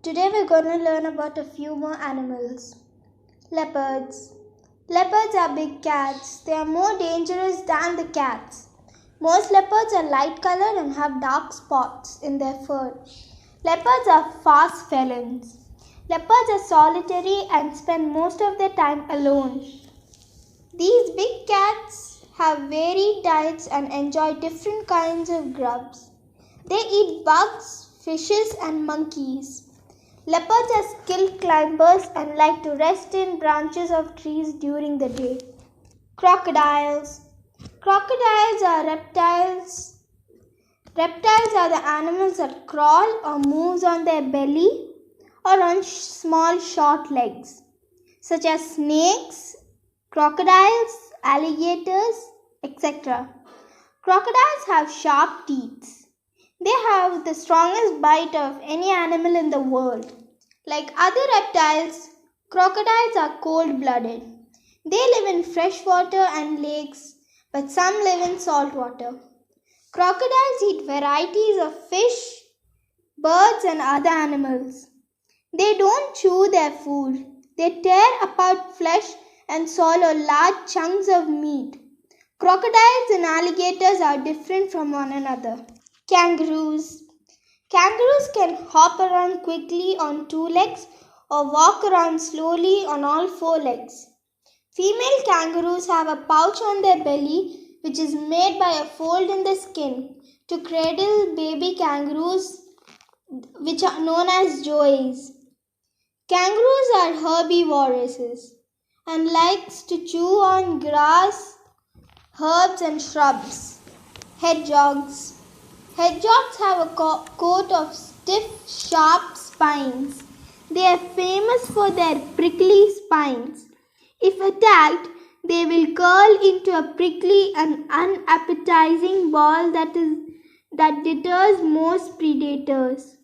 Today we're going to learn about a few more animals. Leopards. Leopards are big cats. They are more dangerous than the cats. Most leopards are light colored and have dark spots in their fur. Leopards are fast felons. Leopards are solitary and spend most of their time alone. These big cats have varied diets and enjoy different kinds of grubs. They eat bugs, fishes, and monkeys. Leopards are skilled climbers and like to rest in branches of trees during the day. Crocodiles. Crocodiles are reptiles. Reptiles are the animals that crawl or move on their belly or on small short legs, such as snakes, crocodiles, alligators, etc. Crocodiles have sharp teeth. They have the strongest bite of any animal in the world. Like other reptiles, crocodiles are cold-blooded. They live in fresh water and lakes, but some live in salt water. Crocodiles eat varieties of fish, birds, and other animals. They don't chew their food. They tear apart flesh and swallow large chunks of meat. Crocodiles and alligators are different from one another. Kangaroos. Kangaroos can hop around quickly on two legs or walk around slowly on all four legs. Female kangaroos have a pouch on their belly which is made by a fold in the skin to cradle baby kangaroos, which are known as joeys. Kangaroos are herbivorous and likes to chew on grass, herbs and shrubs. Hedgehogs. Hedgehogs have a coat of stiff, sharp spines. They are famous for their prickly spines. If attacked, they will curl into a prickly and unappetizing ball that deters most predators.